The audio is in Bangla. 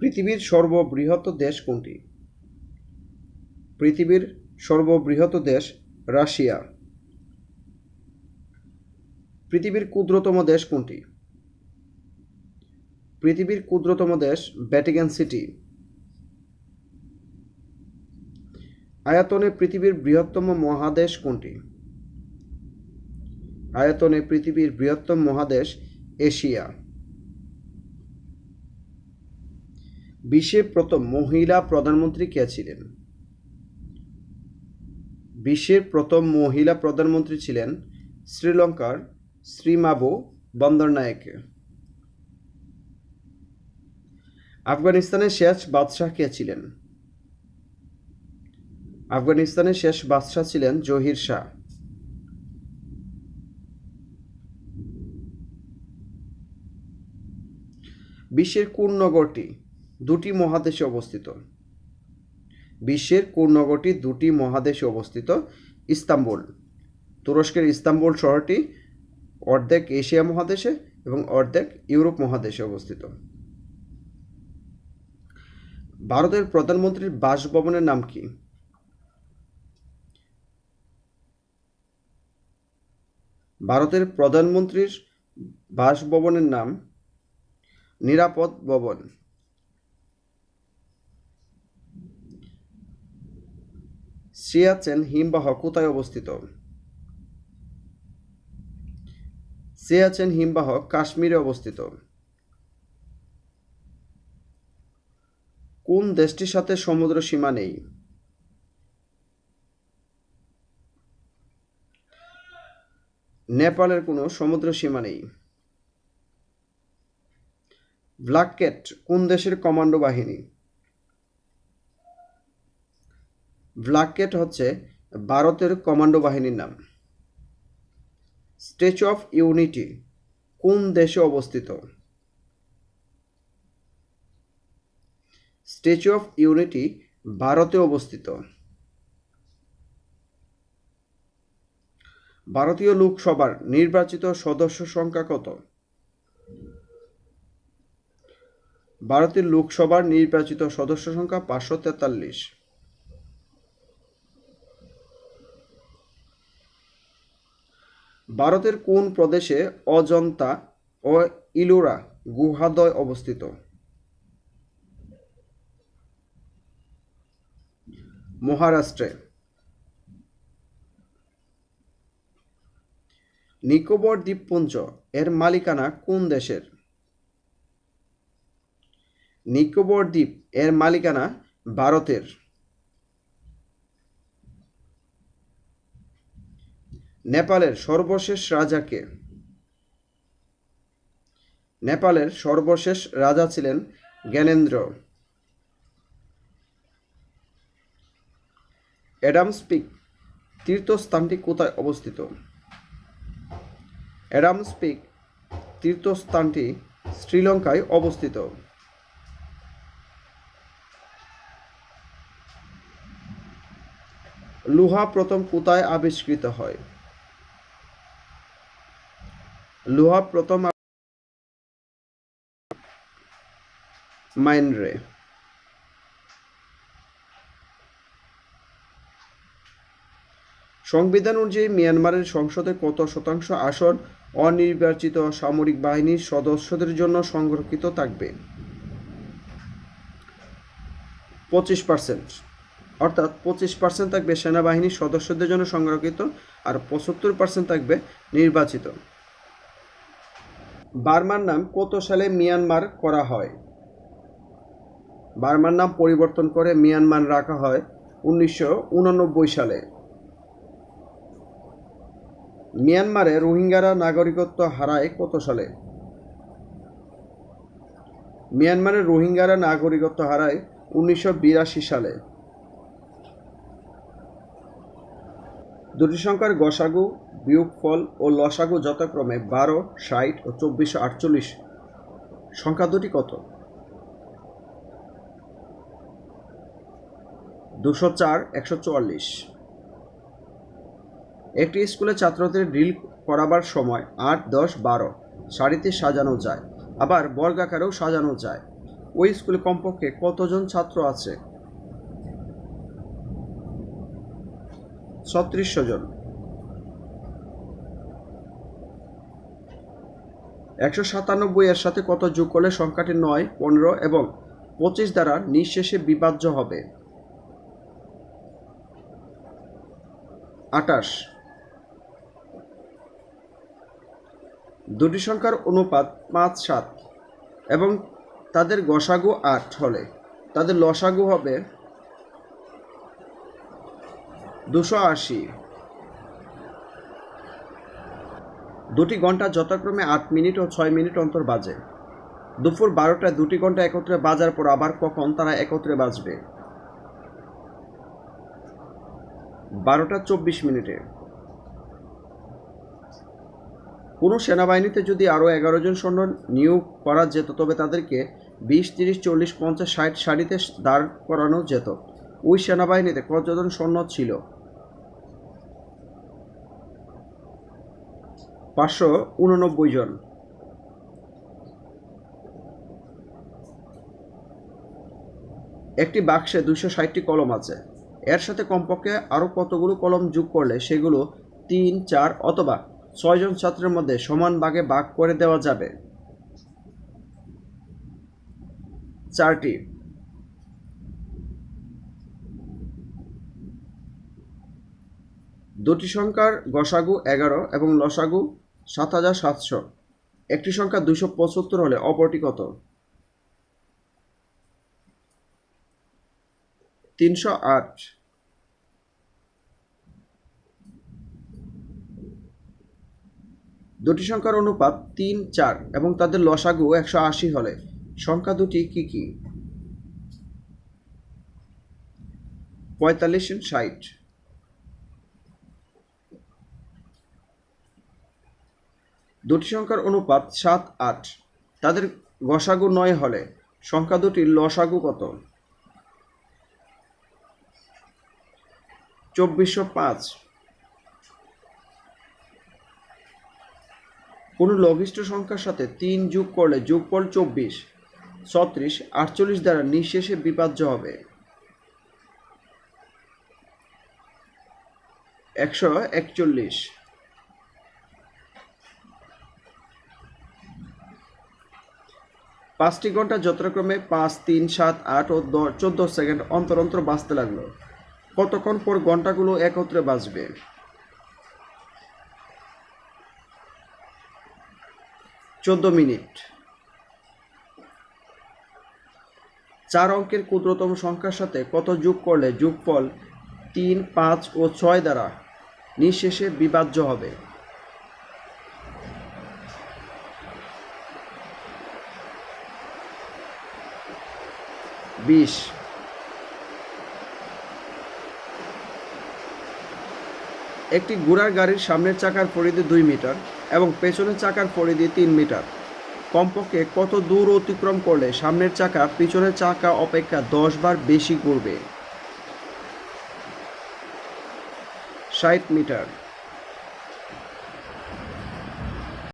পৃথিবীর সর্ববৃহৎ দেশ কোনটি? পৃথিবীর সর্ববৃহৎ দেশ রাশিয়া। পৃথিবীর ক্ষুদ্রতম দেশ কোনটি? পৃথিবীর ক্ষুদ্রতম দেশ ভ্যাটিকান সিটি। আয়তনে পৃথিবীর বৃহত্তম মহাদেশ কোনটি? আয়তনে পৃথিবীর বৃহত্তম মহাদেশ এশিয়া। বিশ্বের প্রথম মহিলা প্রধানমন্ত্রী কে ছিলেন? বিশ্বের প্রথম মহিলা প্রধানমন্ত্রী ছিলেন শ্রীলঙ্কার শ্রীমাভো বন্দরনায়েকে। আফগানিস্তানের শেষ বাদশাহ কে ছিলেন? আফগানিস্তানের শেষ বাদশাহ ছিলেন জহির শাহ। বিশ্বের কোন নগরটি দুটি মহাদেশে অবস্থিত? বিশ্বের কোন নগরটি দুটি মহাদেশে অবস্থিত? ইস্তাম্বুল। তুরস্কের ইস্তাম্বুল শহরটি অর্ধেক এশিয়া মহাদেশে এবং অর্ধেক ইউরোপ মহাদেশে অবস্থিত। ভারতের প্রধানমন্ত্রীর বাসভবনের নাম কি? ভারতের প্রধানমন্ত্রীর বাসভবনের নাম নিরাপদ ভবন। সিয়াচেন হিমবাহ কোথায় অবস্থিত? সিয়াচেন হিমবাহ কাশ্মীরে অবস্থিত। কোন দেশটির সাথে সমুদ্র সীমা নেই? নেপালের কোনো সমুদ্র সীমা নেই। ব্ল্যাক ক্যাট কোন দেশের কমান্ডো বাহিনী? ব্ল্যাক ক্যাট হচ্ছে ভারতের কমান্ডো বাহিনীর নাম। স্ট্যাচু অফ ইউনিটি কোন দেশে অবস্থিত? স্ট্যাচু অফ ইউনিটি ভারতে অবস্থিত। ভারতীয় লোকসভার নির্বাচিত সদস্য সংখ্যা কত? ভারতের লোকসভার নির্বাচিত সদস্য সংখ্যা 543। ভারতের কোন প্রদেশে অজন্তা ও ইলোরা গুহাদ্বয় অবস্থিত? মহারাষ্ট্রে। নিকোবর দ্বীপপুঞ্জ এর মালিকানা কোন দেশের? নিকোবর দ্বীপ এর মালিকানা ভারতের। নেপালের সর্বশেষ রাজা কে? নেপালের সর্বশেষ রাজা ছিলেন জ্ঞানেন্দ্র। অ্যাডামস পিক তীর্থস্থানটি কোথায় অবস্থিত? অ্যাডামস পিক তীর্থস্থানটি শ্রীলঙ্কায় অবস্থিত। লোহা প্রথম কোথায় আবিষ্কৃত হয়? লোহা প্রথম মাইনরে। সংবিধান অনুযায়ী মিয়ানমারের সংসদে কত শতাংশ আসন অনির্বাচিত সামরিক বাহিনীর সদস্যদের জন্য সংরক্ষিত থাকবে? 25%। অর্থাৎ 25% থাকবে সেনাবাহিনীর সদস্যদের জন্য সংরক্ষিত আর 75% থাকবে নির্বাচিত। বার্মার নাম কত সালে মিয়ানমার করা হয়? বার্মার নাম পরিবর্তন করে মিয়ানমার রাখা হয় 1989 সালে। মিয়ানমারে রোহিঙ্গারা নাগরিকত্ব হারায় কত সালে? মিয়ানমারে রোহিঙ্গারা নাগরিকত্ব হারায় 1982 সালে। দুটি সংখ্যার গসাগু, বিয়োগফল ও লসাগু যথাক্রমে 12, 60 ও 2448। সংখ্যা দুটি কত? 204, 144। একটি স্কুলে ছাত্রদের ড্রিল করাবার সময় 8, 10, 12 সারিতে সাজানো যায়, আবার বর্গাকারেও সাজানো যায়। ওই স্কুলে কমপক্ষে কতজন ছাত্র আছে? 3600 জন। 197 এর সাথে কত যোগ করলে সংখ্যাটি 9, 15 এবং 25 দ্বারা নিঃশেষে বিভাজ্য হবে? 28। দুটি সংখ্যার অনুপাত 5, 7 এবং তাদের গসাগু 8 হলে তাদের লসাগু হবে 280। দুটি ঘন্টা যথাক্রমে 8 মিনিট ও 6 মিনিট অন্তর বাজে। দুপুর 12টায় দুটি ঘন্টা একত্রে বাজার পর আবার কখন তারা একত্রে বাজবে? 12টা 24 মিনিটে। কোনো সেনাবাহিনীতে যদি আরও 11 জন সৈন্য নিয়োগ করা যেত তবে তাদেরকে 20, 30, 40, 50, 60 সারিতে দাঁড় করানো যেত। ওই সেনাবাহিনীতে কতজন সৈন্য ছিল? 589 জন। একটি বাক্সে 260টি কলম আছে। এর সাথে কমপক্ষে আরও কতগুলো কলম যোগ করলে সেগুলো 3, 4 অথবা 6 জন ছাত্রের মধ্যে সমান ভাগে ভাগ করে দেওয়া যাবে? 4টি। দুটি সংখ্যার গসাগু 11 এবং লসাগু 7700। একটি সংখ্যা 275 হলে অপরটি কত? 308। দুটি সংখ্যার অনুপাত 3, 4 এবং তাদের লসাগু 180 হলে সংখ্যা দুটি কি কি? 45 এবং 60। দুটি সংখ্যার অনুপাত 7, 8 তাদের গসাগু 9 হলে সংখ্যা দুটির লসাগু কত? 2405। কোনো লঘিষ্ঠ সংখ্যার সাথে 3 যোগ করলে যোগফল 24, 36, 48 দ্বারা নিঃশেষে বিভাজ্য হবে? 141। পাঁচটি ঘন্টা যথাক্রমে 5, 3, 7, 8 ও 14 সেকেন্ড অন্তর অন্তর বাজতে লাগলো। কতক্ষণ পর ঘন্টাগুলো একত্রে বাজবে? 14 মিনিট। 4 অঙ্কের ক্ষুদ্রতম সংখ্যার সাথে কত যোগ করলে যোগফল 3, 5 ও 6 দ্বারা নিঃশেষে বিভাজ্য হবে? 20। একটি ঘোড়ার গাড়ির সামনের চাকার পরিধি 2 মিটার এবং পেছনের চাকার পরিধি 3 মিটার। কমপক্ষে কত দূর অতিক্রম করলে সামনের চাকা পিছনের চাকা অপেক্ষা 10 বার বেশি ঘুরবে? 60 মিটার।